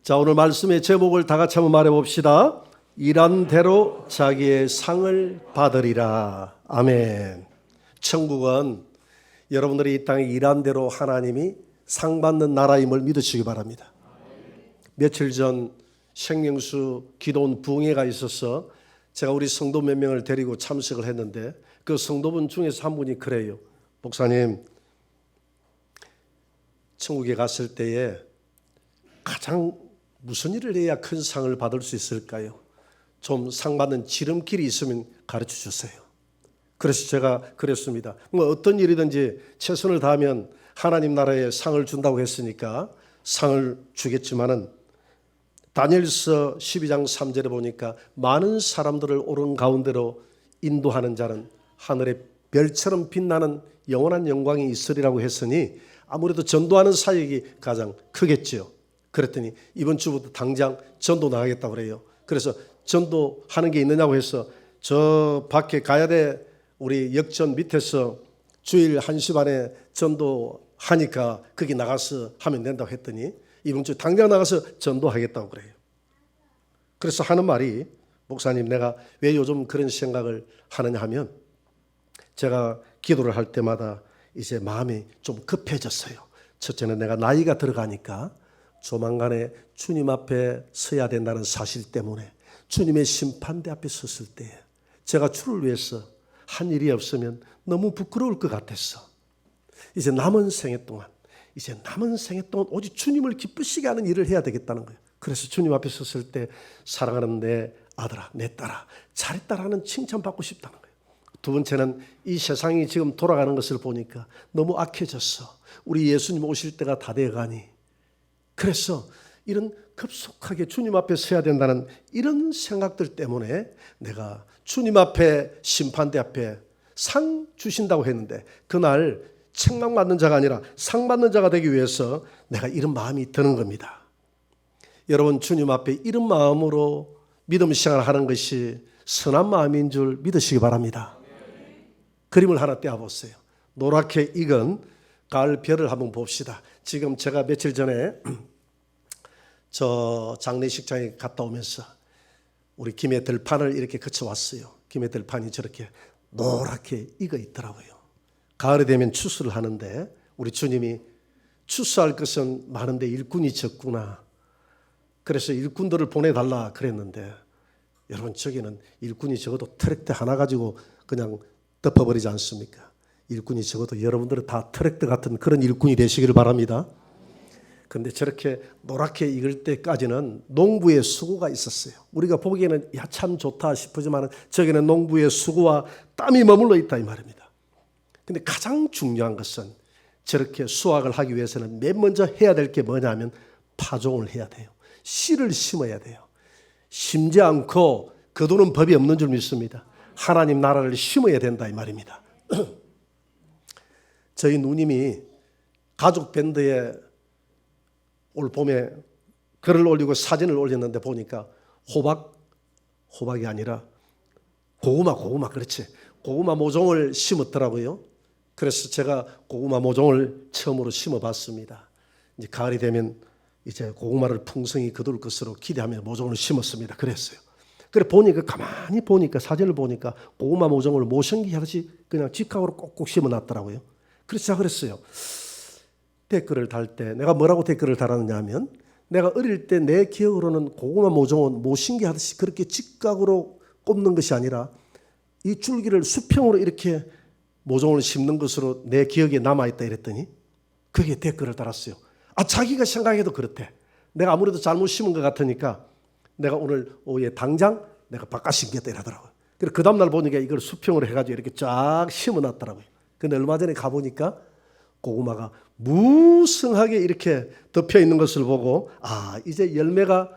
자, 오늘 말씀의 제목을 다 같이 한번 말해봅시다. 일한 대로 자기의 상을 받으리라. 아멘. 천국은 여러분들이 이 땅에 일한 대로 하나님이 상 받는 나라임을 믿으시기 바랍니다. 며칠 전 생명수 기도원 부흥회가 있어서 제가 우리 성도 몇 명을 데리고 참석을 했는데 그 성도분 중에서 한 분이 그래요. 목사님, 천국에 갔을 때에 가장 무슨 일을 해야 큰 상을 받을 수 있을까요? 좀 상 받는 지름길이 있으면 가르쳐 주세요. 그래서 제가 그랬습니다. 어떤 일이든지 최선을 다하면 하나님 나라에 상을 준다고 했으니까 상을 주겠지만은 다니엘서 12장 3절에 보니까 많은 사람들을 옳은 가운데로 인도하는 자는 하늘의 별처럼 빛나는 영원한 영광이 있으리라고 했으니 아무래도 전도하는 사역이 가장 크겠지요. 그랬더니 이번 주부터 당장 전도 나가겠다고 그래요. 그래서 전도하는 게 있느냐고 해서 저 밖에 가야 돼 우리 역전 밑에서 주일 1시 반에 전도하니까 거기 나가서 하면 된다고 했더니 이번 주 당장 나가서 전도하겠다고 그래요. 그래서 하는 말이 목사님 내가 왜 요즘 그런 생각을 하느냐 하면 제가 기도를 할 때마다 이제 마음이 좀 급해졌어요. 첫째는 내가 나이가 들어가니까 조만간에 주님 앞에 서야 된다는 사실 때문에 주님의 심판대 앞에 섰을 때 제가 주를 위해서 한 일이 없으면 너무 부끄러울 것 같았어. 이제 남은 생애 동안 오직 주님을 기쁘시게 하는 일을 해야 되겠다는 거예요. 그래서 주님 앞에 섰을 때 사랑하는 내 아들아, 내 딸아, 잘했다라는 칭찬받고 싶다는 거예요. 두 번째는 이 세상이 지금 돌아가는 것을 보니까 너무 악해졌어. 우리 예수님 오실 때가 다 돼가니 그래서 이런 급속하게 주님 앞에 서야 된다는 이런 생각들 때문에 내가 주님 앞에 심판대 앞에 상 주신다고 했는데 그날 책망받는 자가 아니라 상 받는 자가 되기 위해서 내가 이런 마음이 드는 겁니다. 여러분 주님 앞에 이런 마음으로 믿음 생활을 하는 것이 선한 마음인 줄 믿으시기 바랍니다. 그림을 하나 떼어보세요. 노랗게 익은 가을 별을 한번 봅시다. 지금 제가 며칠 전에 저 장례식장에 갔다 오면서 우리 김해 들판을 이렇게 거쳐왔어요. 김해 들판이 저렇게 노랗게 익어 있더라고요. 가을이 되면 추수를 하는데 우리 주님이 추수할 것은 많은데 일꾼이 적구나. 그래서 일꾼들을 보내달라 그랬는데 여러분 저기는 일꾼이 적어도 트랙터 하나 가지고 그냥 덮어버리지 않습니까? 일꾼이 적어도 여러분들은 다 트랙터 같은 그런 일꾼이 되시기를 바랍니다. 그런데 저렇게 노랗게 익을 때까지는 농부의 수고가 있었어요. 우리가 보기에는 야, 참 좋다 싶지만 저기는 농부의 수고와 땀이 머물러 있다 이 말입니다. 그런데 가장 중요한 것은 저렇게 수확을 하기 위해서는 맨 먼저 해야 될 게 뭐냐면 파종을 해야 돼요. 씨를 심어야 돼요. 심지 않고 거두는 법이 없는 줄 믿습니다. 하나님 나라를 심어야 된다 이 말입니다. 저희 누님이 가족 밴드에 올 봄에 글을 올리고 사진을 올렸는데 보니까 호박이 아니라 고구마 그렇지. 고구마 모종을 심었더라고요. 그래서 제가 고구마 모종을 처음으로 심어봤습니다. 이제 가을이 되면 이제 고구마를 풍성히 거둘 것으로 기대하며 모종을 심었습니다. 그랬어요. 그래 보니까 가만히 보니까 사진을 보니까 고구마 모종을 모성기 하듯이 그냥 직각으로 꼭꼭 심어놨더라고요. 그래서 제가 그랬어요. 댓글을 달 때 내가 뭐라고 댓글을 달았느냐 하면 내가 어릴 때 내 기억으로는 고구마 모종은 모신기 하듯이 그렇게 직각으로 꼽는 것이 아니라 이 줄기를 수평으로 이렇게 모종을 심는 것으로 내 기억에 남아있다 이랬더니 거기에 댓글을 달았어요. 자기가 생각해도 그렇대. 내가 아무래도 잘못 심은 것 같으니까 내가 오늘 오후에 당장 내가 바꿔 심겠다 이러더라고요. 그래서 그 다음날 보니까 이걸 수평으로 해가지고 이렇게 쫙 심어놨더라고요. 근데 얼마 전에 가보니까 고구마가 무성하게 이렇게 덮여 있는 것을 보고 이제 열매가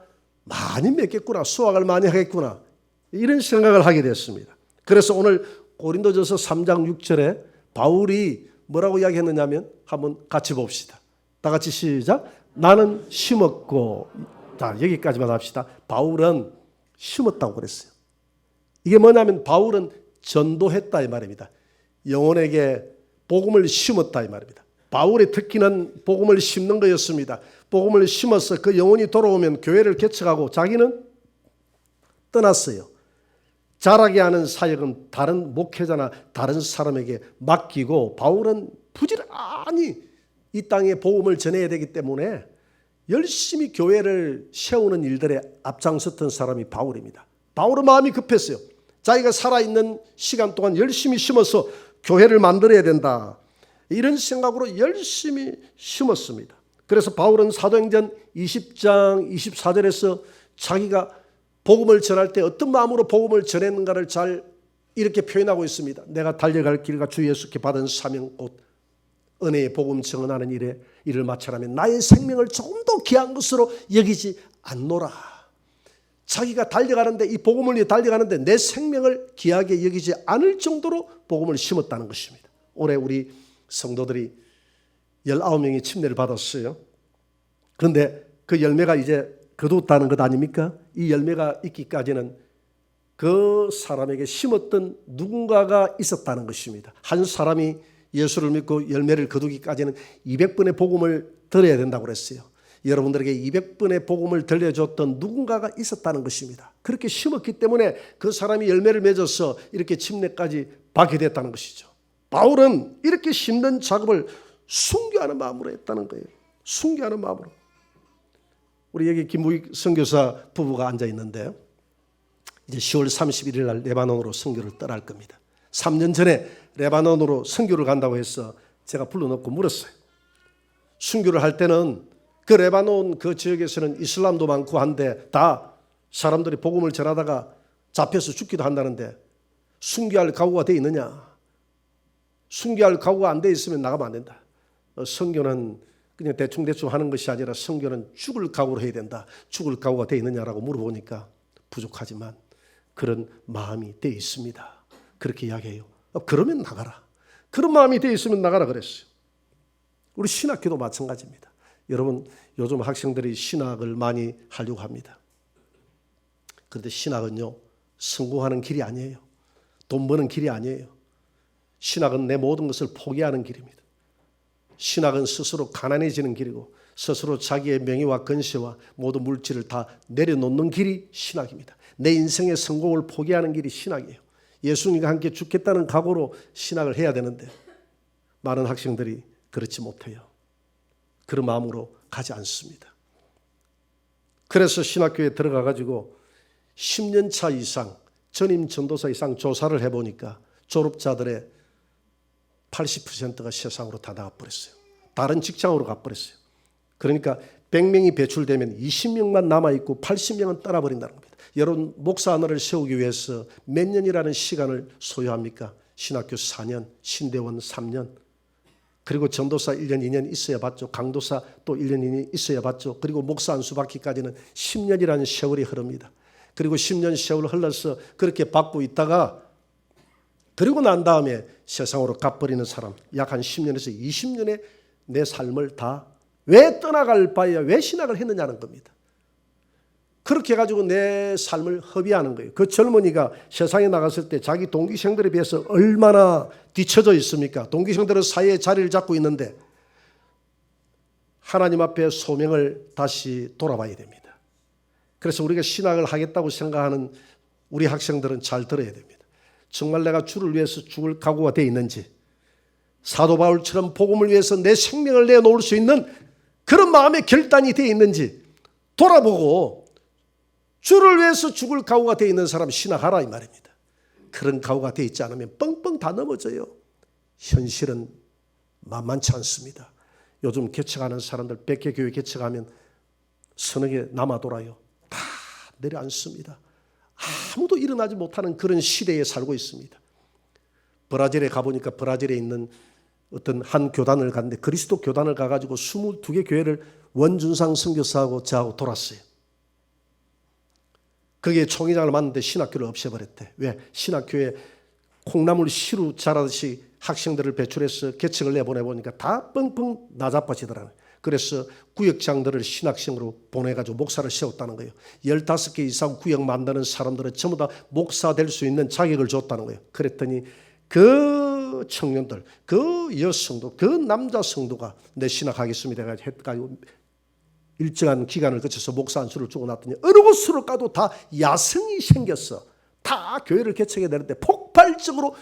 많이 맺겠구나, 수확을 많이 하겠구나 이런 생각을 하게 됐습니다. 그래서 오늘 고린도전서 3장 6절에 바울이 뭐라고 이야기했느냐면 한번 같이 봅시다. 다 같이 시작. 나는 심었고 자 여기까지만 합시다. 바울은 심었다고 그랬어요. 이게 뭐냐면 바울은 전도했다 이 말입니다. 영혼에게 복음을 심었다 이 말입니다. 바울의 특기는 복음을 심는 거였습니다. 복음을 심어서 그 영혼이 돌아오면 교회를 개척하고 자기는 떠났어요. 잘하게 하는 사역은 다른 목회자나 다른 사람에게 맡기고 바울은 부지런히 이 땅에 복음을 전해야 되기 때문에 열심히 교회를 세우는 일들에 앞장섰던 사람이 바울입니다. 바울은 마음이 급했어요. 자기가 살아있는 시간 동안 열심히 심어서 교회를 만들어야 된다. 이런 생각으로 열심히 심었습니다. 그래서 바울은 사도행전 20장 24절에서 자기가 복음을 전할 때 어떤 마음으로 복음을 전했는가를 잘 이렇게 표현하고 있습니다. 내가 달려갈 길과 주 예수께 받은 사명 곧 은혜의 복음 증언하는 일에 이를 마치라면 나의 생명을 조금 더 귀한 것으로 여기지 않노라. 자기가 달려가는데 이 복음을 위해 달려가는데 내 생명을 귀하게 여기지 않을 정도로 복음을 심었다는 것입니다. 올해 우리 성도들이 19명이 침례를 받았어요. 그런데 그 열매가 이제 거두었다는 것 아닙니까? 이 열매가 있기까지는 그 사람에게 심었던 누군가가 있었다는 것입니다. 한 사람이 예수를 믿고 열매를 거두기까지는 200번의 복음을 들어야 된다고 그랬어요. 여러분들에게 200번의 복음을 들려줬던 누군가가 있었다는 것입니다. 그렇게 심었기 때문에 그 사람이 열매를 맺어서 이렇게 침례까지 받게 됐다는 것이죠. 바울은 이렇게 심는 작업을 순교하는 마음으로 했다는 거예요. 순교하는 마음으로. 우리 여기 김무익 선교사 부부가 앉아 있는데 이제 10월 31일 날 레바논으로 선교를 떠날 겁니다. 3년 전에 레바논으로 선교를 간다고 해서 제가 불러놓고 물었어요. 선교를 할 때는 그 레바논 그 지역에서는 이슬람도 많고 한데 다 사람들이 복음을 전하다가 잡혀서 죽기도 한다는데 순교할 각오가 돼 있느냐? 순교할 각오가 안 돼 있으면 나가면 안 된다. 선교는 그냥 대충 하는 것이 아니라 선교는 죽을 각오로 해야 된다. 죽을 각오가 돼 있느냐라고 물어보니까 부족하지만 그런 마음이 돼 있습니다. 그렇게 이야기해요. 그러면 나가라. 그런 마음이 돼 있으면 나가라 그랬어요. 우리 신학교도 마찬가지입니다. 여러분 요즘 학생들이 신학을 많이 하려고 합니다. 그런데 신학은요 성공하는 길이 아니에요. 돈 버는 길이 아니에요. 신학은 내 모든 것을 포기하는 길입니다. 신학은 스스로 가난해지는 길이고 스스로 자기의 명예와 권세와 모든 물질을 다 내려놓는 길이 신학입니다. 내 인생의 성공을 포기하는 길이 신학이에요. 예수님과 함께 죽겠다는 각오로 신학을 해야 되는데 많은 학생들이 그렇지 못해요. 그런 마음으로 가지 않습니다. 그래서 신학교에 들어가 가지고 10년 차 이상 전임 전도사 이상 조사를 해보니까 졸업자들의 80%가 세상으로 다 나가버렸어요. 다른 직장으로 가버렸어요. 그러니까 100명이 배출되면 20명만 남아있고 80명은 떠나버린다는 겁니다. 여러분 목사 하나를 세우기 위해서 몇 년이라는 시간을 소요합니까? 신학교 4년, 신대원 3년, 그리고 전도사 1년, 2년 있어야 봤죠. 강도사 또 1년, 2년 있어야 봤죠. 그리고 목사 안수 받기까지는 10년이라는 세월이 흐릅니다. 그리고 10년 세월 흘러서 그렇게 받고 있다가 그리고 난 다음에 세상으로 가버리는 사람 약 한 10년에서 20년의 내 삶을 다 왜 떠나갈 바에야 왜 신학을 했느냐는 겁니다. 그렇게 해가지고 내 삶을 허비하는 거예요. 그 젊은이가 세상에 나갔을 때 자기 동기생들에 비해서 얼마나 뒤처져 있습니까? 동기생들은 사회에 자리를 잡고 있는데 하나님 앞에 소명을 다시 돌아봐야 됩니다. 그래서 우리가 신학을 하겠다고 생각하는 우리 학생들은 잘 들어야 됩니다. 정말 내가 주를 위해서 죽을 각오가 되어 있는지, 사도 바울처럼 복음을 위해서 내 생명을 내놓을 수 있는 그런 마음의 결단이 되어 있는지 돌아보고 주를 위해서 죽을 각오가 되어 있는 사람 신학하라 이 말입니다. 그런 각오가 되어 있지 않으면 뻥뻥 다 넘어져요. 현실은 만만치 않습니다. 요즘 개척하는 사람들 100개 교회 개척하면 서너 개 남아돌아요. 다 내려앉습니다. 아무도 일어나지 못하는 그런 시대에 살고 있습니다. 브라질에 가보니까 브라질에 있는 어떤 한 교단을 갔는데 그리스도 교단을 가가지고 22개 교회를 원준상 선교사하고 저하고 돌았어요. 거기에 총회장을 만났는데 신학교를 없애버렸대. 왜? 신학교에 콩나물 씨로 자라듯이 학생들을 배출해서 개척을 내보내보니까 다 뻥뻥 나자빠지더라고요. 그래서 구역장들을 신학생으로 보내가지고 목사를 세웠다는 거예요. 15개 이상 구역 만드는 사람들은 전부 다 목사 될 수 있는 자격을 줬다는 거예요. 그랬더니 그 그 청년들, 그 여성도, 그 남자 성도가 내 신학하겠습니다 해가지고 일정한 기간을 거쳐서 목사 안수를 주고 났더니 어느 곳으로 가도 다 야성이 생겼어. 다 교회를 개척해야 되는데 폭발적으로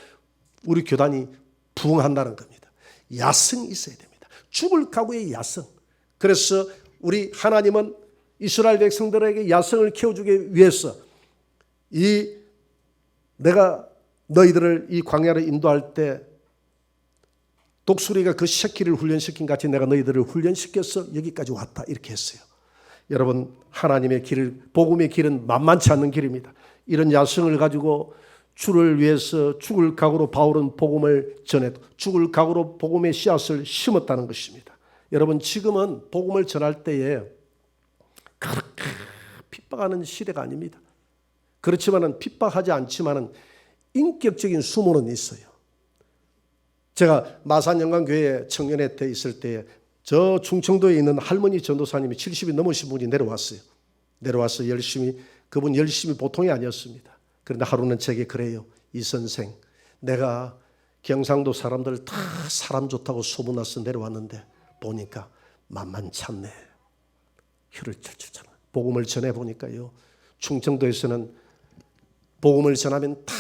우리 교단이 부흥한다는 겁니다. 야성이 있어야 됩니다. 죽을 각오의 야성. 그래서 우리 하나님은 이스라엘 백성들에게 야성을 키워주기 위해서 내가 너희들을 이 광야를 인도할 때 독수리가 그 새끼를 훈련시킨 같이 내가 너희들을 훈련시켜서 여기까지 왔다 이렇게 했어요. 여러분, 하나님의 길을, 복음의 길은 만만치 않는 길입니다. 이런 야성을 가지고 주를 위해서 죽을 각오로 바울은 복음을 전했고 죽을 각오로 복음의 씨앗을 심었다는 것입니다. 여러분, 지금은 복음을 전할 때에 그렇게 핍박하는 시대가 아닙니다. 그렇지만은 핍박하지 않지만은 인격적인 수모는 있어요. 제가 마산영광교회 청년회 때 있을 때 저 충청도에 있는 할머니 전도사님이 70이 넘으신 분이 내려왔어요. 내려와서 그분 열심히 보통이 아니었습니다. 그런데 하루는 제게 그래요. 이 선생, 내가 경상도 사람들 다 사람 좋다고 소문나서 내려왔는데 보니까 만만치 않네. 혀를 철철 복음을 전해보니까요, 충청도에서는 복음을 전하면 다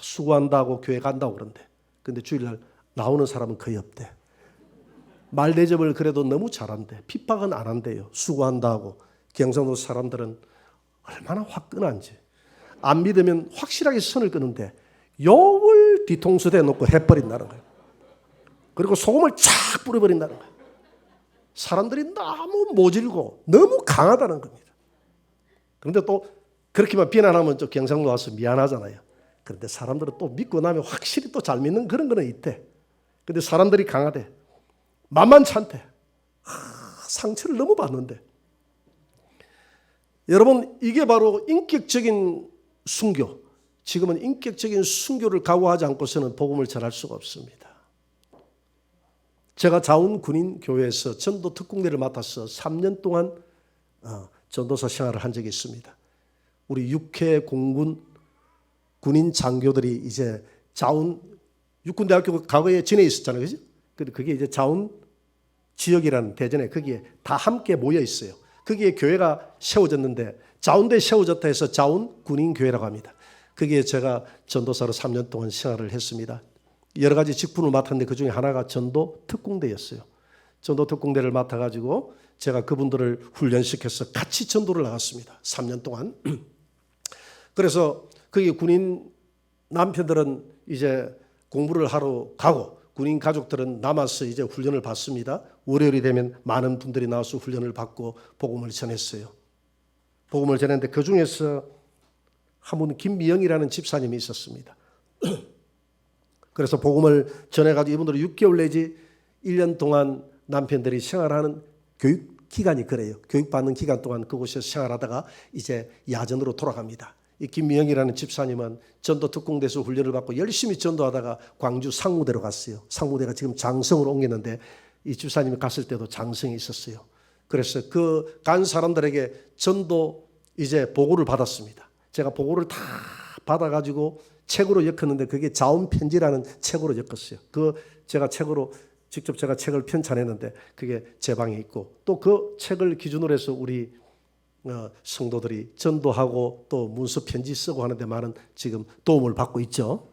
수고한다고 교회 간다고 그런데, 근데 주일날 나오는 사람은 거의 없대. 말 대접을 그래도 너무 잘한대. 핍박은 안 한대요. 수고한다고. 경상도 사람들은 얼마나 화끈한지. 안 믿으면 확실하게 선을 끄는데 욕을 뒤통수 대놓고 해버린다는 거예요. 그리고 소금을 쫙 뿌려버린다는 거예요. 사람들이 너무 모질고 너무 강하다는 겁니다. 그런데 또 그렇게만 비난하면 또 경상도 와서 미안하잖아요. 그런데 사람들은 또 믿고 나면 확실히 또 잘 믿는 그런 거는 있대. 그런데 사람들이 강하대. 만만치 않대. 상처를 너무 받는데. 여러분, 이게 바로 인격적인 순교. 지금은 인격적인 순교를 각오하지 않고서는 복음을 전할 수가 없습니다. 제가 자운군인교회에서 전도 특공대를 맡아서 3년 동안 전도사 생활을 한 적이 있습니다. 우리 육해 공군 군인 장교들이 이제 자운 육군대학교 과거에 진해 있었잖아요, 그죠? 그게 이제 자운 지역이라는 대전에 거기에 다 함께 모여 있어요. 거기에 교회가 세워졌는데 자운대 세워졌다 해서 자운 군인교회라고 합니다. 거기에 제가 전도사로 3년 동안 생활을 했습니다. 여러 가지 직분을 맡았는데 그중에 하나가 전도 특공대였어요. 전도 특공대를 맡아가지고 제가 그분들을 훈련시켜서 같이 전도를 나갔습니다. 3년 동안. 그래서 거기 군인 남편들은 이제 공부를 하러 가고 군인 가족들은 남아서 이제 훈련을 받습니다. 월요일이 되면 많은 분들이 나와서 훈련을 받고 복음을 전했어요. 복음을 전했는데 그 중에서 한 분 김미영이라는 집사님이 있었습니다. 그래서 복음을 전해가지고 이분들은 6개월 내지 1년 동안 남편들이 생활하는 교육 기간이 그래요. 교육받는 기간 동안 그곳에서 생활하다가 이제 야전으로 돌아갑니다. 이 김미영이라는 집사님은 전도 특공대에서 훈련을 받고 열심히 전도하다가 광주 상무대로 갔어요. 상무대가 지금 장성으로 옮겼는데 이 집사님이 갔을 때도 장성이 있었어요. 그래서 그 간 사람들에게 전도 이제 보고를 받았습니다. 제가 보고를 다 받아가지고 책으로 엮었는데 그게 자운편지라는 책으로 엮었어요. 그 제가 책으로 직접 제가 책을 편찬했는데 그게 제 방에 있고 또 그 책을 기준으로 해서 우리 성도들이 전도하고 또 문서 편지 쓰고 하는데 많은 지금 도움을 받고 있죠.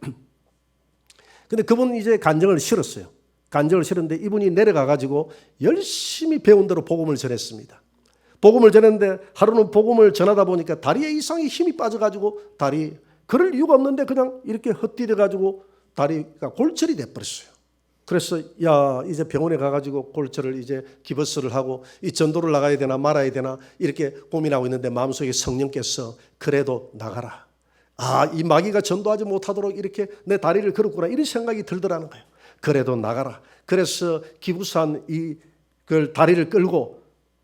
근데 그분은 이제 간증을 실었어요. 간증을 실었는데 이분이 내려가 가지고 열심히 배운 대로 복음을 전했습니다. 복음을 전했는데 하루는 복음을 전하다 보니까 다리에 이상히 힘이 빠져가지고 다리 그럴 이유가 없는데 그냥 이렇게 헛디뎌가지고 다리가 골절이 돼버렸어요. 그래서 이제 병원에 가가지고 골절을 이제 기버스를 하고 이 전도를 나가야 되나 말아야 되나 이렇게 고민하고 있는데 마음속에 성령께서 그래도 나가라. 이 마귀가 전도하지 못하도록 이렇게 내 다리를 걸었구나 이런 생각이 들더라는 거예요. 그래도 나가라. 그래서 기부산 그 다리를 끌고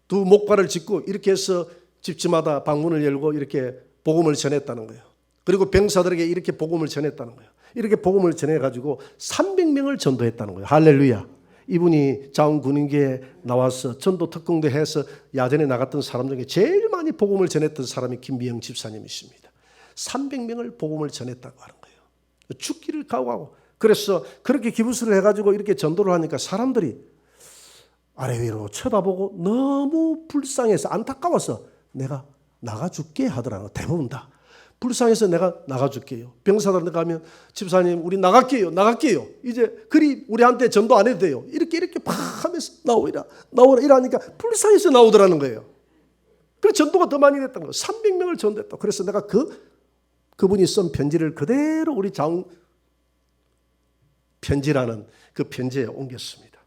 두 목발을 짚고 이렇게 해서 집집마다 방문을 열고 이렇게 복음을 전했다는 거예요. 그리고 병사들에게 이렇게 복음을 전했다는 거예요. 이렇게 복음을 전해가지고 300명을 전도했다는 거예요. 할렐루야. 이분이 자운군인교회에 나와서 전도 특공대 해서 야전에 나갔던 사람 중에 제일 많이 복음을 전했던 사람이 김미영 집사님이십니다. 300명을 복음을 전했다고 하는 거예요. 죽기를 각오하고 그래서 그렇게 기부스를 해가지고 이렇게 전도를 하니까 사람들이 아래 위로 쳐다보고 너무 불쌍해서 안타까워서 내가 나가줄게 하더라고요. 대부분 다. 불쌍해서 내가 나가줄게요. 병사들한테 가면 집사님 우리 나갈게요. 이제 그리 우리한테 전도 안 해도 돼요. 이렇게 팍 하면서 나오라 이러니까 불쌍해서 나오더라는 거예요. 그래서 전도가 더 많이 됐다는 거예요. 300명을 전도했다. 그래서 내가 그분이 쓴 편지를 그대로 우리 장 편지라는 그 편지에 옮겼습니다.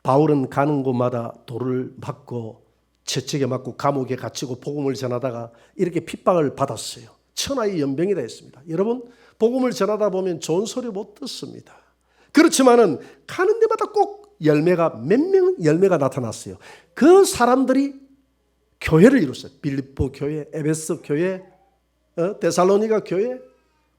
바울은 가는 곳마다 돌을 맞고 채찍에 맞고 감옥에 갇히고 복음을 전하다가 이렇게 핍박을 받았어요. 천하의 연병이라 했습니다. 여러분 복음을 전하다 보면 좋은 소리 못 듣습니다. 그렇지만은 가는 데마다 꼭 몇 명 열매가 나타났어요. 그 사람들이 교회를 이뤘어요. 빌립보 교회, 에베소 교회, 데살로니가 교회,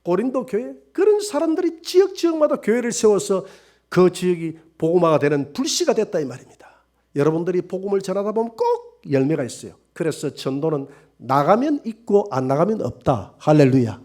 고린도 교회, 그런 사람들이 지역마다 교회를 세워서 그 지역이 복음화가 되는 불씨가 됐다 이 말입니다. 여러분들이 복음을 전하다 보면 꼭 열매가 있어요. 그래서 전도는 나가면 있고 안 나가면 없다. 할렐루야.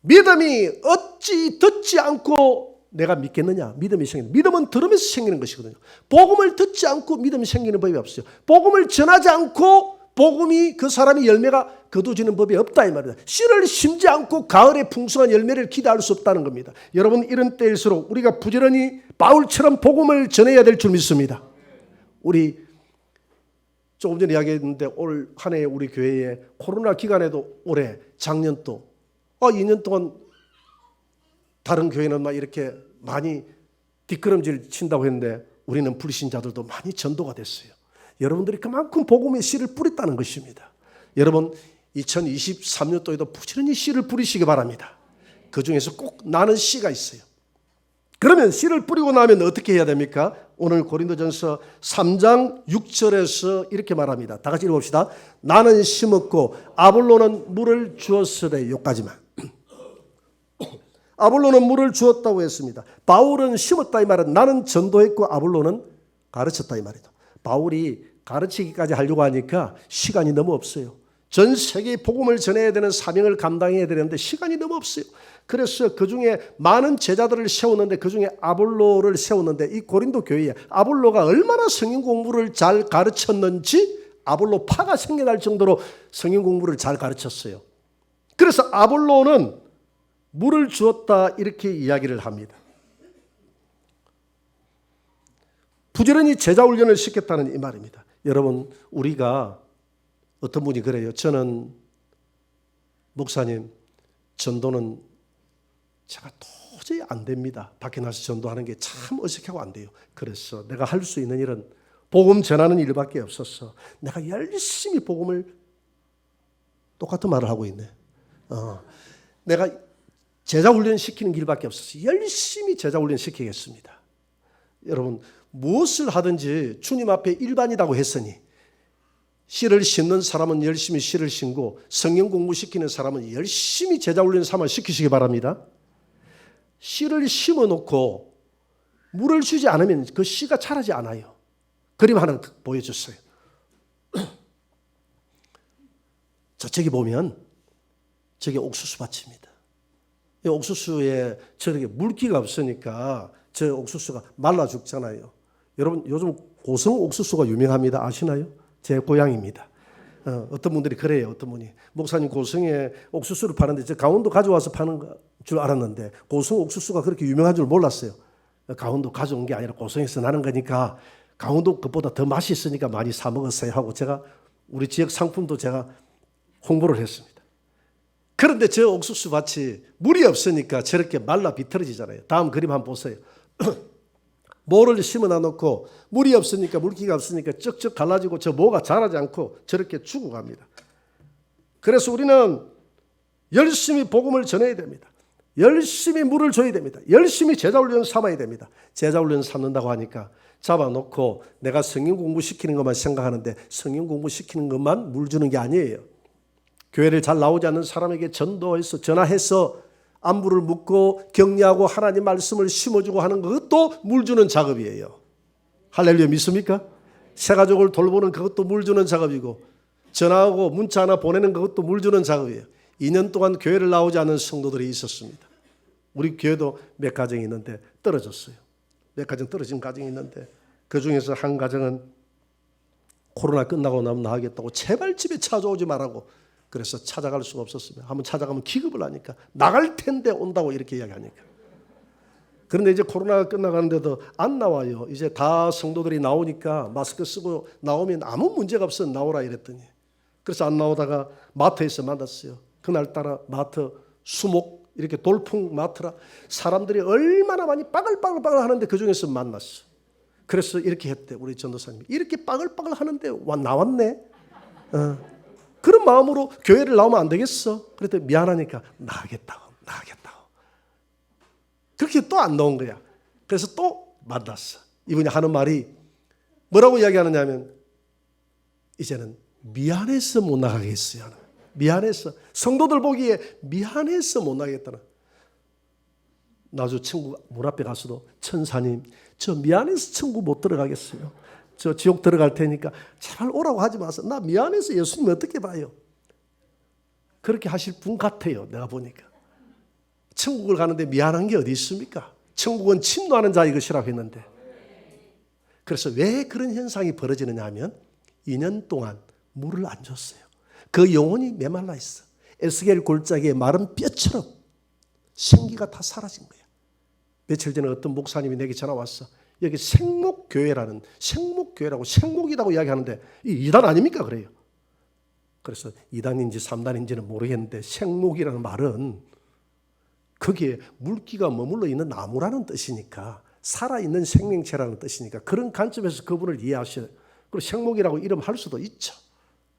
믿음이 어찌 듣지 않고 내가 믿겠느냐. 믿음이 생기는. 믿음은 들으면서 생기는 것이거든요. 복음을 듣지 않고 믿음이 생기는 법이 없어요. 복음을 전하지 않고 복음이 그 사람의 열매가 거두지는 법이 없다 이 말이다. 씨를 심지 않고 가을에 풍성한 열매를 기대할 수 없다는 겁니다. 여러분 이런 때일수록 우리가 부지런히 바울처럼 복음을 전해야 될 줄 믿습니다. 우리 조금 전에 이야기했는데 올 한 해 우리 교회에 코로나 기간에도 올해 작년 또 2년 동안 다른 교회는 막 이렇게 많이 뒷걸음질 친다고 했는데 우리는 불신자들도 많이 전도가 됐어요. 여러분들이 그만큼 복음의 씨를 뿌렸다는 것입니다. 여러분 2023년도에도 부지런히 씨를 뿌리시기 바랍니다. 그 중에서 꼭 나는 씨가 있어요. 그러면 씨를 뿌리고 나면 어떻게 해야 됩니까? 오늘 고린도전서 3장 6절에서 이렇게 말합니다. 다 같이 읽어봅시다. 나는 심었고 아볼로는 물을 주었으되 여기까지만. 아볼로는 물을 주었다고 했습니다. 바울은 심었다 이 말은 나는 전도했고 아볼로는 가르쳤다 이 말이다. 바울이 가르치기까지 하려고 하니까 시간이 너무 없어요. 전 세계에 복음을 전해야 되는 사명을 감당해야 되는데 시간이 너무 없어요. 그래서 그중에 많은 제자들을 세웠는데 그중에 아볼로를 세웠는데 이 고린도 교회에 아볼로가 얼마나 성경 공부를 잘 가르쳤는지 아볼로파가 생겨날 정도로 성경 공부를 잘 가르쳤어요. 그래서 아볼로는 물을 주었다 이렇게 이야기를 합니다. 부지런히 제자 훈련을 시켰다는 이 말입니다. 여러분 우리가 어떤 분이 그래요. 저는 목사님 전도는 제가 도저히 안 됩니다. 밖에 나서 전도하는 게 참 어색하고 안 돼요. 그래서 내가 할 수 있는 일은 복음 전하는 일밖에 없었어. 내가 열심히 복음을 똑같은 말을 하고 있네. 내가 제자 훈련 시키는 길밖에 없었어. 열심히 제자 훈련 시키겠습니다. 여러분 무엇을 하든지 주님 앞에 일반이라고 했으니 씨를 심는 사람은 열심히 씨를 심고 성경 공부시키는 사람은 열심히 제자 훈련 삼아 시키시기 바랍니다. 씨를 심어놓고 물을 주지 않으면 그 씨가 자라지 않아요. 그림 하나 보여줬어요. 저쪽에 보면 저게 옥수수 밭입니다. 이 옥수수에 저렇게 물기가 없으니까 저 옥수수가 말라 죽잖아요. 여러분 요즘 고성 옥수수가 유명합니다. 아시나요? 제 고향입니다. 어떤 분들이 그래요. 어떤 분이 목사님 고성에 옥수수를 파는데 저 강원도 가져와서 파는 줄 알았는데 고성 옥수수가 그렇게 유명한 줄 몰랐어요. 강원도 가져온 게 아니라 고성에서 나는 거니까 강원도 것보다 더 맛있으니까 많이 사 먹었어요 하고 제가 우리 지역 상품도 제가 홍보를 했습니다. 그런데 저 옥수수 밭이 물이 없으니까 저렇게 말라 비틀어지잖아요. 다음 그림 한번 보세요. 모를 심어놔 놓고 물이 없으니까 물기가 없으니까 쩍쩍 갈라지고 저 모가 자라지 않고 저렇게 죽어갑니다. 그래서 우리는 열심히 복음을 전해야 됩니다. 열심히 물을 줘야 됩니다. 열심히 제자훈련 삼아야 됩니다. 제자훈련 삼는다고 하니까 잡아놓고 내가 성경 공부시키는 것만 생각하는데 성경 공부시키는 것만 물 주는 게 아니에요. 교회를 잘 나오지 않는 사람에게 전도해서 전화해서 안부를 묻고 격려하고 하나님 말씀을 심어주고 하는 그것도 물 주는 작업이에요. 할렐루야 믿습니까? 새 가족을 돌보는 그것도 물 주는 작업이고 전화하고 문자 하나 보내는 그것도 물 주는 작업이에요. 2년 동안 교회를 나오지 않는 성도들이 있었습니다. 우리 교회도 몇 가정이 있는데 떨어졌어요. 몇 가정 떨어진 가정이 있는데 그 중에서 한 가정은 코로나 끝나고 나면 나가겠다고 제발 집에 찾아오지 말라고 그래서 찾아갈 수가 없었으면 한번 찾아가면 기급을 하니까 나갈 텐데 온다고 이렇게 이야기하니까. 그런데 이제 코로나가 끝나가는데도 안 나와요. 이제 다 성도들이 나오니까 마스크 쓰고 나오면 아무 문제가 없어 나오라 이랬더니 그래서 안 나오다가 마트에서 만났어요. 그날따라 마트 수목 이렇게 돌풍 마트라 사람들이 얼마나 많이 빠글빠글 하는데 그중에서 만났어. 그래서 이렇게 했대 우리 전도사님이. 이렇게 빠글빠글 하는데 나왔네. 그런 마음으로 교회를 나오면 안 되겠어. 그랬더니 미안하니까 나가겠다고. 그렇게 또 안 나온 거야. 그래서 또 만났어. 이분이 하는 말이 뭐라고 이야기하느냐면 이제는 미안해서 못 나가겠어요. 미안해서 성도들 보기에 미안해서 못 나가겠다는. 나주 친구 문 앞에 가서도 천사님 저 미안해서 천국 못 들어가겠어요. 저 지옥 들어갈 테니까 제발 오라고 하지 마세요. 나 미안해서 예수님 어떻게 봐요? 그렇게 하실 분 같아요. 내가 보니까. 천국을 가는데 미안한 게 어디 있습니까? 천국은 침노하는 자의 것이라고 했는데. 그래서 왜 그런 현상이 벌어지느냐 하면 2년 동안 물을 안 줬어요. 그 영혼이 메말라 있어. 에스겔 골짜기에 마른 뼈처럼 생기가 다 사라진 거야. 며칠 전에 어떤 목사님이 내게 전화 왔어. 여기 생목교회라는 생목교회라고 생목이라고 이야기하는데 이 이단 아닙니까? 그래요. 그래서 2단인지 3단인지는 모르겠는데 생목이라는 말은 거기에 물기가 머물러 있는 나무라는 뜻이니까 살아있는 생명체라는 뜻이니까 그런 관점에서 그분을 이해하셔야 돼요. 그리고 생목이라고 이름할 수도 있죠.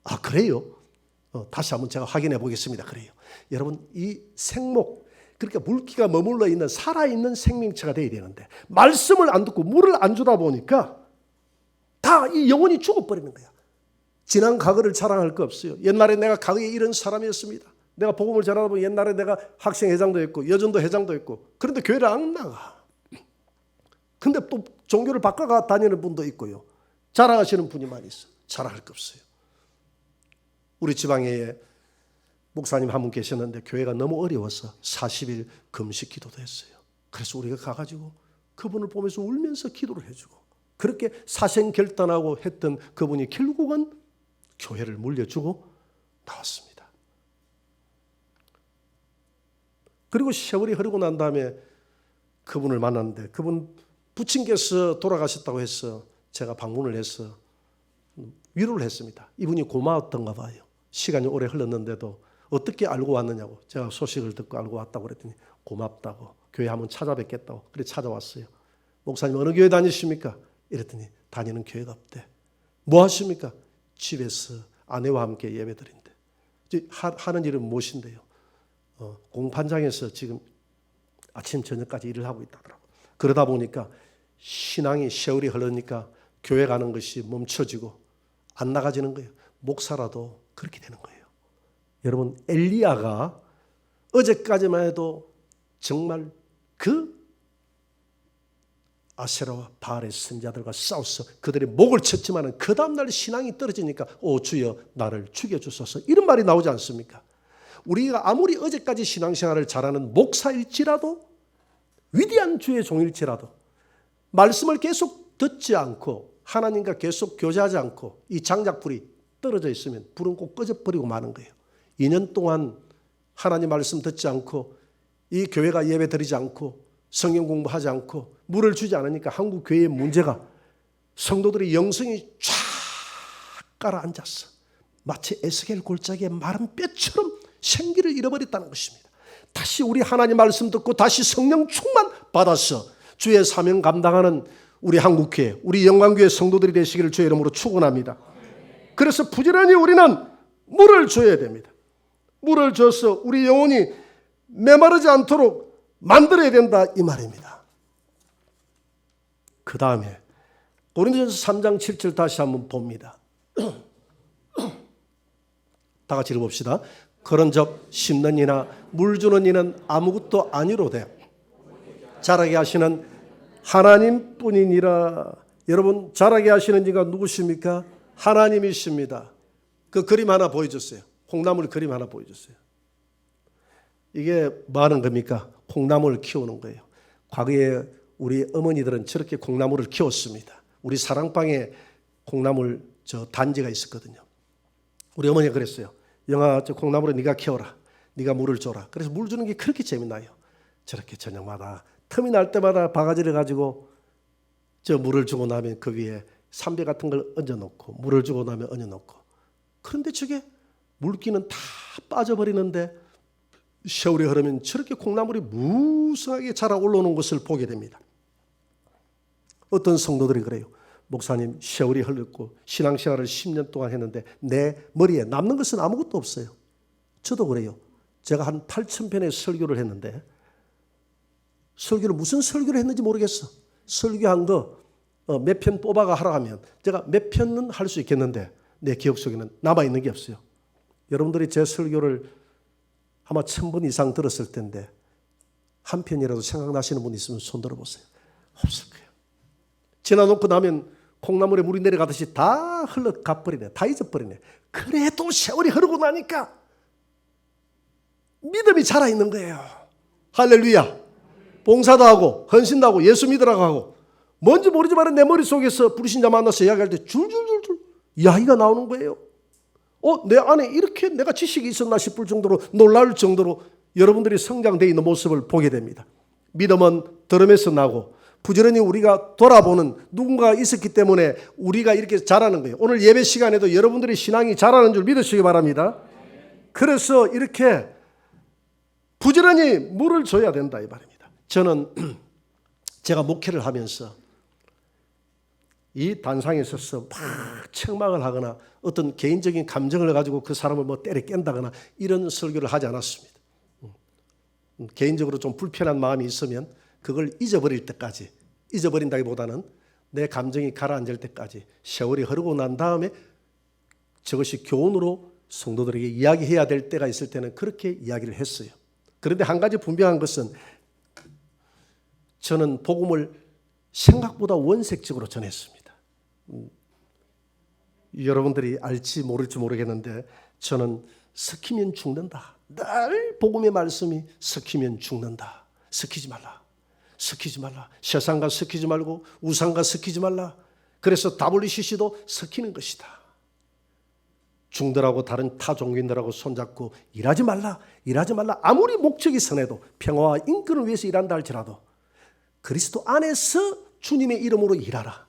아 그래요? 다시 한번 제가 확인해 보겠습니다. 그래요. 여러분 이 생목 그러니까 물기가 머물러 있는 살아있는 생명체가 되어야 되는데 말씀을 안 듣고 물을 안 주다 보니까 다 이 영혼이 죽어버리는 거야. 지난 과거를 자랑할 거 없어요. 옛날에 내가 과거에 이런 사람이었습니다. 내가 복음을 전하다 보면 옛날에 내가 학생회장도 했고 여전도 회장도 했고 그런데 교회를 안 나가. 근데 또 종교를 바꿔가 다니는 분도 있고요. 자랑하시는 분이 많이 있어. 자랑할 거 없어요. 우리 지방에 목사님 한 분 계셨는데 교회가 너무 어려워서 40일 금식 기도도 했어요. 그래서 우리가 가가지고 그분을 보면서 울면서 기도를 해주고 그렇게 사생결단하고 했던 그분이 결국은 교회를 물려주고 나왔습니다. 그리고 세월이 흐르고 난 다음에 그분을 만났는데 그분 부친께서 돌아가셨다고 해서 제가 방문을 해서 위로를 했습니다. 이분이 고마웠던가 봐요. 시간이 오래 흘렀는데도 어떻게 알고 왔느냐고 제가 소식을 듣고 알고 왔다고 그랬더니 고맙다고 교회 한번 찾아뵙겠다고 그래 찾아왔어요. 목사님 어느 교회 다니십니까? 이랬더니 다니는 교회가 없대. 뭐 하십니까? 집에서 아내와 함께 예배드린대. 하는 일은 무엇인데요? 공판장에서 지금 아침 저녁까지 일을 하고 있다더라고. 그러다 보니까 신앙이 세월이 흐르니까 교회 가는 것이 멈춰지고 안 나가지는 거예요. 목사라도 그렇게 되는 거예요. 여러분 엘리야가 어제까지만 해도 정말 그 아세라와 바알의 선자들과 싸워서 그들의 목을 쳤지만 그 다음날 신앙이 떨어지니까 오 주여 나를 죽여주소서 이런 말이 나오지 않습니까? 우리가 아무리 어제까지 신앙생활을 잘하는 목사일지라도 위대한 주의 종일지라도 말씀을 계속 듣지 않고 하나님과 계속 교제하지 않고 이 장작불이 떨어져 있으면 불은 꼭 꺼져버리고 마는 거예요. 2년 동안 하나님 말씀 듣지 않고 이 교회가 예배 드리지 않고 성경 공부하지 않고 물을 주지 않으니까 한국 교회의 문제가 성도들의 영성이 쫙 가라앉았어. 마치 에스겔 골짜기에 마른 뼈처럼 생기를 잃어버렸다는 것입니다. 다시 우리 하나님 말씀 듣고 다시 성령 충만 받아서 주의 사명 감당하는 우리 한국교회, 우리 영광교회 성도들이 되시기를 주의 이름으로 축원합니다. 그래서 부지런히 우리는 물을 줘야 됩니다. 물을 줘서 우리 영혼이 메마르지 않도록 만들어야 된다 이 말입니다. 그 다음에 고린도전서 3장 7절 다시 한번 봅니다. 다 같이 읽어봅시다. 그런즉 심는 이나 물 주는 이는 아무것도 아니로되 자라게 하시는 하나님뿐이니라. 여러분 자라게 하시는 이가 누구십니까? 하나님이십니다. 그 그림 하나 보여줬어요. 콩나물 그림 하나 보여줬어요. 이게 뭐 하는 겁니까? 콩나물을 키우는 거예요. 과거에 우리 어머니들은 저렇게 콩나물을 키웠습니다. 우리 사랑방에 콩나물 단지가 있었거든요. 우리 어머니가 그랬어요. 영아, 저 콩나물을 네가 키워라. 네가 물을 줘라. 그래서 물 주는 게 그렇게 재밌나요. 저렇게 저녁마다 틈이 날 때마다 바가지를 가지고 저 물을 주고 나면 그 위에 삼배 같은 걸 얹어놓고 물을 주고 나면 얹어놓고, 그런데 저게 물기는 다 빠져버리는데 세월이 흐르면 저렇게 콩나물이 무성하게 자라 올라오는 것을 보게 됩니다. 어떤 성도들이 그래요. 목사님, 세월이 흘렀고 신앙생활을 10년 동안 했는데 내 머리에 남는 것은 아무것도 없어요. 저도 그래요. 제가 한 8,000편의 설교를 했는데 설교를 무슨 설교를 했는지 모르겠어. 설교한 거 몇 편 뽑아가 하라 하면 제가 몇 편은 할 수 있겠는데 내 기억 속에는 남아있는 게 없어요. 여러분들이 제 설교를 아마 1000번 이상 들었을 텐데 한 편이라도 생각나시는 분 있으면 손 들어보세요. 없을 거예요. 지나놓고 나면 콩나물에 물이 내려가듯이 다 흘러가버리네. 다 잊어버리네. 그래도 세월이 흐르고 나니까 믿음이 살아있는 거예요. 할렐루야. 봉사도 하고 헌신도 하고 예수 믿으라고 하고 뭔지 모르지만 내 머릿속에서 불신자 만나서 이야기할 때 줄줄줄줄 이야기가 나오는 거예요. 내 안에 이렇게 내가 지식이 있었나 싶을 정도로 놀랄 정도로 여러분들이 성장되어 있는 모습을 보게 됩니다. 믿음은 들음에서 나고 부지런히 우리가 돌아보는 누군가가 있었기 때문에 우리가 이렇게 자라는 거예요. 오늘 예배 시간에도 여러분들의 신앙이 자라는 줄 믿으시기 바랍니다. 그래서 이렇게 부지런히 물을 줘야 된다 이 말입니다. 저는 제가 목회를 하면서 이 단상에 서서 막 책망을 하거나 어떤 개인적인 감정을 가지고 그 사람을 뭐 때려 깬다거나 이런 설교를 하지 않았습니다. 개인적으로 좀 불편한 마음이 있으면 그걸 잊어버릴 때까지, 잊어버린다기보다는 내 감정이 가라앉을 때까지 세월이 흐르고 난 다음에 저것이 교훈으로 성도들에게 이야기해야 될 때가 있을 때는 그렇게 이야기를 했어요. 그런데 한 가지 분명한 것은 저는 복음을 생각보다 원색적으로 전했습니다. 여러분들이 알지 모를지 모르겠는데 저는 섞이면 죽는다. 늘 복음의 말씀이 섞이면 죽는다. 섞이지 말라. 섞이지 말라. 세상과 섞이지 말고 우상과 섞이지 말라. 그래서 WCC도 섞이는 것이다. 중들하고 다른 타 종교인들하고 손잡고 일하지 말라. 일하지 말라. 아무리 목적이 선해도 평화와 인권을 위해서 일한다 할지라도 그리스도 안에서 주님의 이름으로 일하라.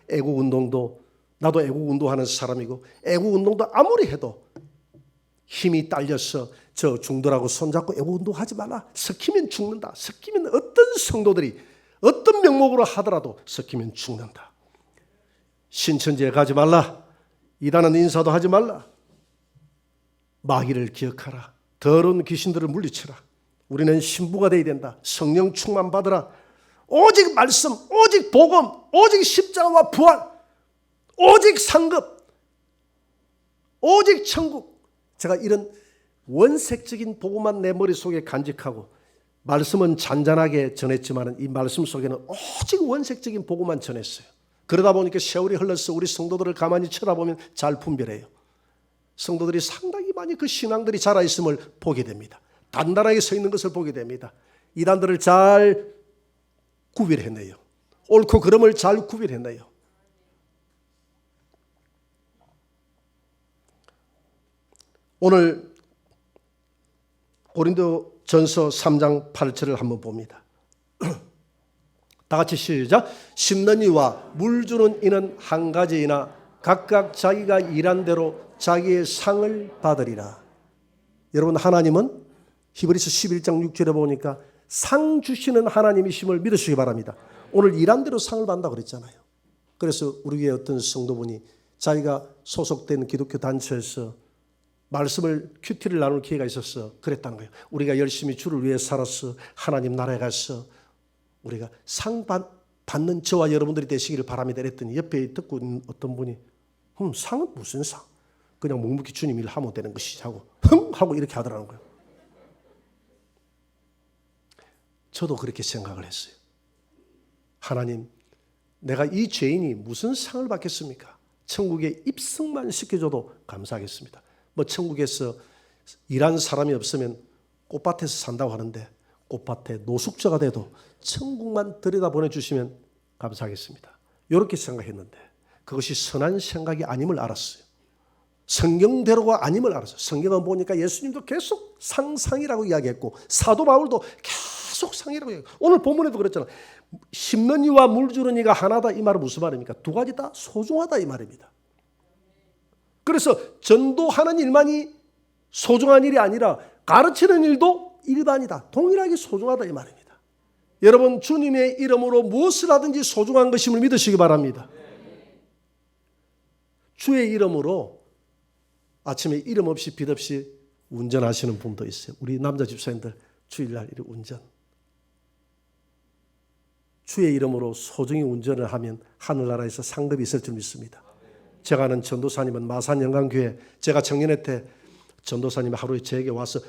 애국운동도 나도 애국운동하는 사람이고 애국운동도 아무리 해도 힘이 딸려서 저 중들하고 손잡고 애국운동하지 말라. 섞이면 죽는다. 섞이면 어떤 성도들이 어떤 명목으로 하더라도 섞이면 죽는다. 신천지에 가지 말라. 이단은 인사도 하지 말라. 마귀를 기억하라. 더러운 귀신들을 물리쳐라. 우리는 신부가 되어야 된다. 성령 충만 받으라. 오직 말씀, 오직 복음, 오직 십자가와 부활, 오직 상급, 오직 천국. 제가 이런 원색적인 복음만 내 머릿속에 간직하고 말씀은 잔잔하게 전했지만 이 말씀 속에는 오직 원색적인 복음만 전했어요. 그러다 보니까 세월이 흘러서 우리 성도들을 가만히 쳐다보면 잘 분별해요. 성도들이 상당히 많이 그 신앙들이 자라있음을 보게 됩니다. 단단하게 서 있는 것을 보게 됩니다. 이단들을 잘 구별해내요. 옳고 그름을 잘 구별해내요. 오늘 고린도전서 3장 8절을 한번 봅니다. 다 같이 시작. 심는 이와 물 주는 이는 한 가지이나 각각 자기가 일한 대로 자기의 상을 받으리라. 여러분, 하나님은 히브리서 11장 6절에 보니까 상 주시는 하나님이심을 믿으시기 바랍니다. 오늘 일한 대로 상을 받는다고 그랬잖아요. 그래서 우리 교회 어떤 성도분이 자기가 소속된 기독교 단체에서 말씀을 큐티를 나눌 기회가 있어서 그랬다는 거예요. 우리가 열심히 주를 위해 살아서 하나님 나라에 가서 우리가 상 받는 저와 여러분들이 되시기를 바랍니다. 그랬더니 옆에 듣고 있는 어떤 분이 상은 무슨 상? 그냥 묵묵히 주님 일 하면 되는 것이지 하고 하고 이렇게 하더라는 거예요. 저도 그렇게 생각을 했어요. 하나님, 내가 이 죄인이 무슨 상을 받겠습니까? 천국에 입성만 시켜줘도 감사하겠습니다. 뭐 천국에서 일한 사람이 없으면 꽃밭에서 산다고 하는데 꽃밭에 노숙자가 돼도 천국만 들여다보내주시면 감사하겠습니다. 이렇게 생각했는데 그것이 선한 생각이 아님을 알았어요. 성경대로가 아님을 알았어요. 성경을 보니까 예수님도 계속 상상이라고 이야기했고 사도 바울도 계속 상이라고 이야기했고 오늘 본문에도 그랬잖아요. 심는 이와 물 주는 이가 하나다. 이 말은 무슨 말입니까? 두 가지 다 소중하다 이 말입니다. 그래서 전도하는 일만이 소중한 일이 아니라 가르치는 일도 일반이다. 동일하게 소중하다 이 말입니다. 여러분 주님의 이름으로 무엇을 하든지 소중한 것임을 믿으시기 바랍니다. 주의 이름으로 아침에 이름 없이 빛 없이 운전하시는 분도 있어요. 우리 남자 집사님들 주일날 이렇게 운전. 주의 이름으로 소중히 운전을 하면 하늘나라에서 상급이 있을 줄 믿습니다. 제가 아는 전도사님은 마산영광교회 제가 청년회 때 전도사님이 하루에 제게 와서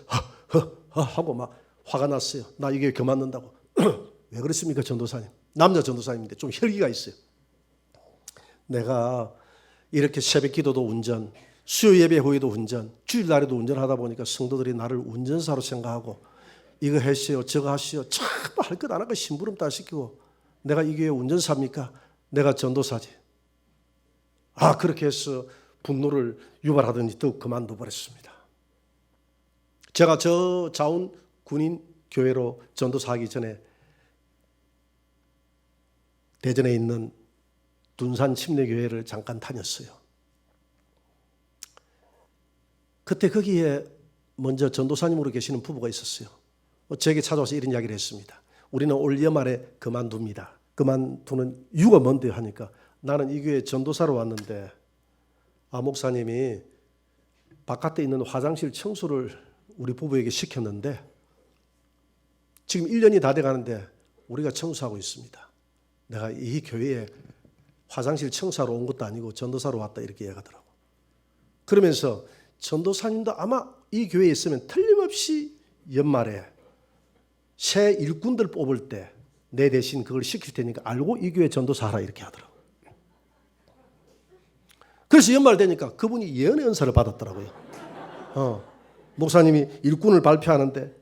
하고 막 화가 났어요. 나 이게 그만둔다고. 왜 그랬습니까 전도사님? 남자 전도사님인데 좀 혈기가 있어요. 내가 이렇게 새벽 기도도 운전, 수요 예배 후에도 운전, 주일날에도 운전하다 보니까 성도들이 나를 운전사로 생각하고 이거 하시오 저거 하시오 참 할 것 안 하고 심부름 다 시키고 내가 이 교회 운전사입니까? 내가 전도사지. 그렇게 해서 분노를 유발하더니 또 그만둬 버렸습니다. 제가 저 자운 군인 교회로 전도사하기 전에 대전에 있는 둔산 침례교회를 잠깐 다녔어요. 그때 거기에 먼저 전도사님으로 계시는 부부가 있었어요. 제게 찾아와서 이런 이야기를 했습니다. 우리는 올 연말에 그만둡니다. 그만두는 이유가 뭔데 하니까 나는 이 교회 전도사로 왔는데 목사님이 바깥에 있는 화장실 청소를 우리 부부에게 시켰는데 지금 1년이 다 돼가는데 우리가 청소하고 있습니다. 내가 이 교회에 화장실 청소하러 온 것도 아니고 전도사로 왔다 이렇게 얘기하더라고. 그러면서 전도사님도 아마 이 교회에 있으면 틀림없이 연말에 새 일꾼들 뽑을 때 내 대신 그걸 시킬 테니까 알고 이 교회 전도사하라 이렇게 하더라고. 그래서 연말 되니까 그분이 예언의 은사를 받았더라고요. 목사님이 일꾼을 발표할 때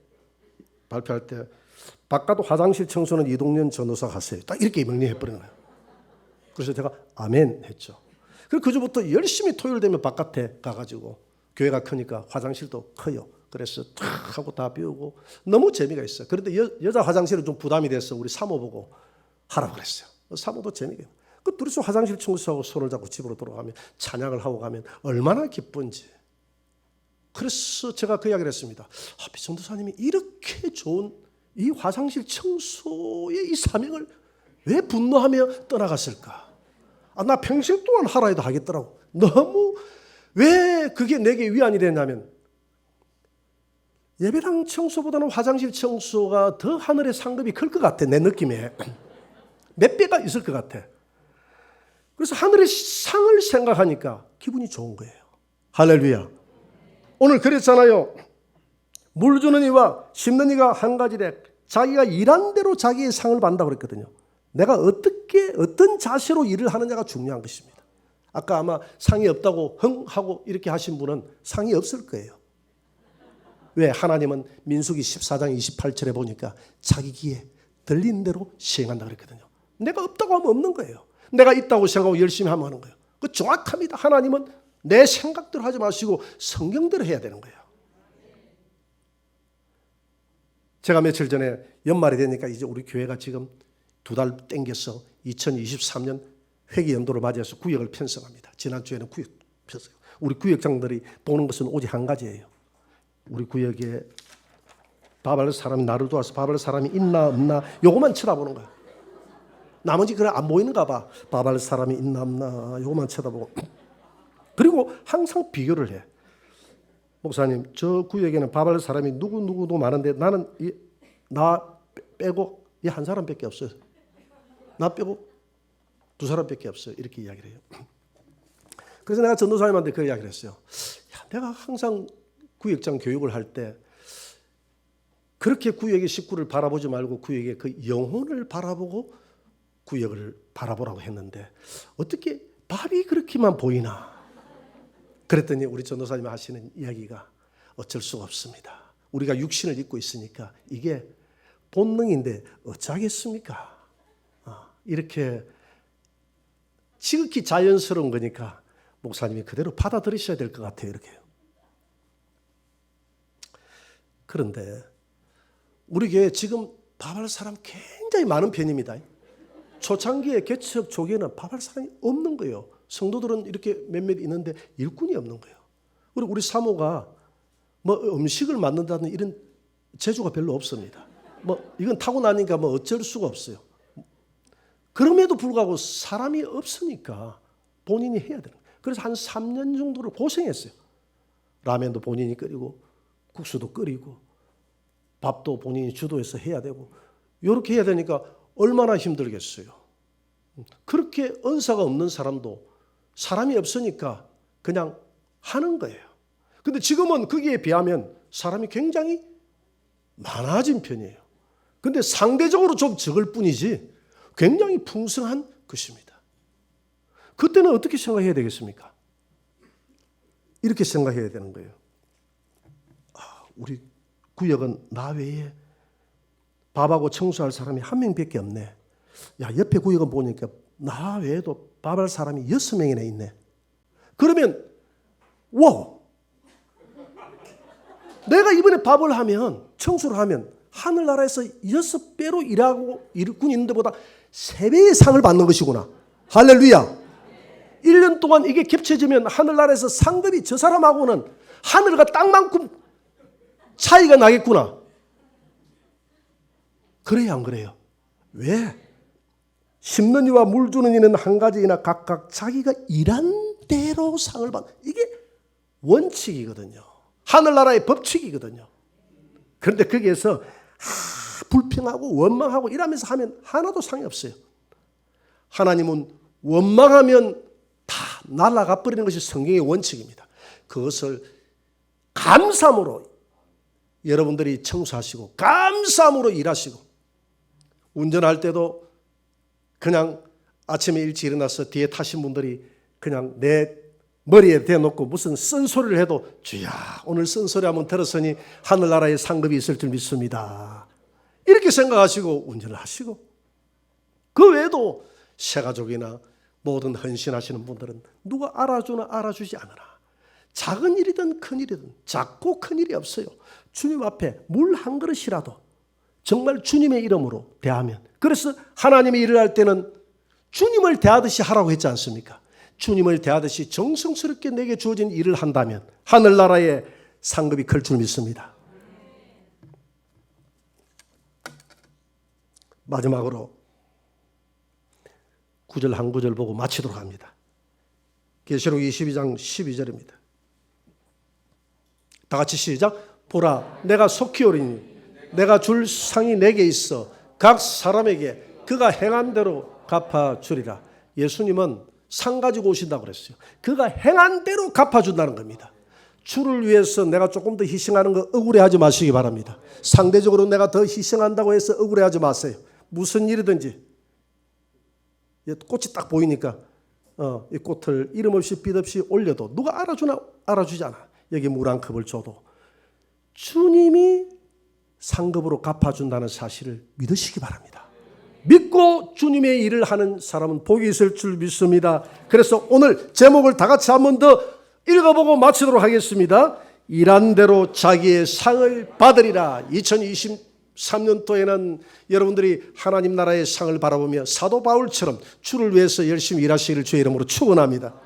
바깥 화장실 청소는 이동년 전도사가 하세요. 딱 이렇게 명령해버리는 거예요. 그래서 제가 아멘 했죠. 그 주부터 열심히 토요일 되면 바깥에 가가지고 교회가 크니까 화장실도 커요. 그래서 탁 하고 다 비우고 너무 재미가 있어요. 그런데 여자 화장실은 좀 부담이 돼서 우리 사모 보고 하라고 그랬어요. 사모도 재미가 있어요. 그 둘이서 화장실 청소하고 손을 잡고 집으로 돌아가면 찬양을 하고 가면 얼마나 기쁜지. 그래서 제가 그 이야기를 했습니다. 전도사님이 이렇게 좋은 이 화장실 청소의 이 사명을 왜 분노하며 떠나갔을까? 나 평생 동안 하라 해도 하겠더라고. 너무 왜 그게 내게 위안이 됐냐면 예배당 청소보다는 화장실 청소가 더 하늘의 상급이 클 것 같아. 내 느낌에. 몇 배가 있을 것 같아. 그래서 하늘의 상을 생각하니까 기분이 좋은 거예요. 할렐루야. 오늘 그랬잖아요. 물 주는 이와 심는 이가 한 가지래. 자기가 일한 대로 자기의 상을 받는다고 그랬거든요. 내가 어떤 자세로 일을 하느냐가 중요한 것입니다. 아까 아마 상이 없다고 흥하고 이렇게 하신 분은 상이 없을 거예요. 왜? 하나님은 민수기 14장 28절에 보니까 자기 귀에 들린 대로 시행한다고 그랬거든요. 내가 없다고 하면 없는 거예요. 내가 있다고 생각하고 열심히 하면 하는 거예요. 그 정확합니다. 하나님은 내 생각대로 하지 마시고 성경대로 해야 되는 거예요. 제가 며칠 전에 연말이 되니까 이제 우리 교회가 지금 2달 땡겨서 2023년 회계 연도를 맞이해서 구역을 편성합니다. 지난주에는 구역 편성. 우리 구역장들이 보는 것은 오직 한 가지예요. 우리 구역에 밥할 사람이 나를 도와서 밥할 사람이 있나 없나 요것만 쳐다보는 거야. 나머지 그래 안 보이는가 봐. 밥할 사람이 있나 없나 요것만 쳐다보고. 그리고 항상 비교를 해. 목사님 저 구역에는 밥할 사람이 누구도 많은데 나는 나 빼고 이 한 사람밖에 없어요. 나 빼고 두 사람밖에 없어요. 이렇게 이야기를 해요. 그래서 내가 전도사님한테 그 이야기를 했어요. 내가 항상 구역장 교육을 할 때 그렇게 구역의 식구를 바라보지 말고 구역의 그 영혼을 바라보고 구역을 바라보라고 했는데 어떻게 밥이 그렇게만 보이나? 그랬더니 우리 전도사님이 하시는 이야기가 어쩔 수가 없습니다. 우리가 육신을 입고 있으니까 이게 본능인데 어쩌겠습니까? 이렇게 지극히 자연스러운 거니까 목사님이 그대로 받아들이셔야 될 것 같아요. 이렇게. 그런데 우리 교회 지금 밥할 사람 굉장히 많은 편입니다. 초창기에 개척 초기에는 밥할 사람이 없는 거예요. 성도들은 이렇게 몇몇 있는데 일꾼이 없는 거예요. 그리고 우리 사모가 뭐 음식을 만든다는 이런 재주가 별로 없습니다. 뭐 이건 타고나니까 뭐 어쩔 수가 없어요. 그럼에도 불구하고 사람이 없으니까 본인이 해야 되는 거예요. 그래서 한 3년 정도를 고생했어요. 라면도 본인이 끓이고 국수도 끓이고 밥도 본인이 주도해서 해야 되고 이렇게 해야 되니까 얼마나 힘들겠어요. 그렇게 은사가 없는 사람도 사람이 없으니까 그냥 하는 거예요. 근데 지금은 거기에 비하면 사람이 굉장히 많아진 편이에요. 근데 상대적으로 좀 적을 뿐이지 굉장히 풍성한 것입니다. 그때는 어떻게 생각해야 되겠습니까? 이렇게 생각해야 되는 거예요. 우리 구역은 나 외에 밥하고 청소할 사람이 한 명밖에 없네. 야, 옆에 구역은 보니까 나 외에도 밥할 사람이 6명이나 있네. 그러면 와우! 내가 이번에 밥을 하면 청소를 하면 하늘나라에서 6배로 일하고 일꾼이 있는 데보다 3배의 상을 받는 것이구나. 할렐루야. 1년 동안 이게 겹쳐지면 하늘나라에서 상급이 저 사람하고는 하늘과 땅만큼 차이가 나겠구나. 그래요, 안 그래요? 왜? 심는 이와 물 주는 이는 한 가지이나 각각 자기가 일한 대로 상을 받는, 이게 원칙이거든요. 하늘나라의 법칙이거든요. 그런데 거기에서 불평하고 원망하고 이러면서 하면 하나도 상이 없어요. 하나님은 원망하면 다 날아가 버리는 것이 성경의 원칙입니다. 그것을 감사함으로 여러분들이 청소하시고 감사함으로 일하시고 운전할 때도 그냥 아침에 일찍 일어나서 뒤에 타신 분들이 그냥 내 머리에 대놓고 무슨 쓴소리를 해도 주야 오늘 쓴소리 한번 들었으니 하늘나라에 상급이 있을 줄 믿습니다. 이렇게 생각하시고 운전을 하시고 그 외에도 새가족이나 모든 헌신하시는 분들은 누가 알아주나 알아주지 않으나 작은 일이든 큰 일이든 작고 큰 일이 없어요. 주님 앞에 물 한 그릇이라도 정말 주님의 이름으로 대하면, 그래서 하나님의 일을 할 때는 주님을 대하듯이 하라고 했지 않습니까? 주님을 대하듯이 정성스럽게 내게 주어진 일을 한다면 하늘나라에 상급이 클 줄 믿습니다. 마지막으로 9절 한 구절 보고 마치도록 합니다. 계시록 22장 12절입니다. 다 같이 시작. 보라, 내가 속히 오리니 내가 줄 상이 내게 있어 각 사람에게 그가 행한 대로 갚아주리라. 예수님은 상 가지고 오신다고 그랬어요. 그가 행한 대로 갚아준다는 겁니다. 주를 위해서 내가 조금 더 희생하는 거 억울해하지 마시기 바랍니다. 상대적으로 내가 더 희생한다고 해서 억울해하지 마세요. 무슨 일이든지 꽃이 딱 보이니까 이 꽃을 이름 없이 빛 없이 올려도 누가 알아주나 알아주지 않아. 여기 물 한 컵을 줘도 주님이 상급으로 갚아준다는 사실을 믿으시기 바랍니다. 믿고 주님의 일을 하는 사람은 복이 있을 줄 믿습니다. 그래서 오늘 제목을 다 같이 한 번 더 읽어보고 마치도록 하겠습니다. 일한 대로 자기의 상을 받으리라. 2023년도에는 여러분들이 하나님 나라의 상을 바라보며 사도 바울처럼 주를 위해서 열심히 일하시기를 주의 이름으로 축원합니다.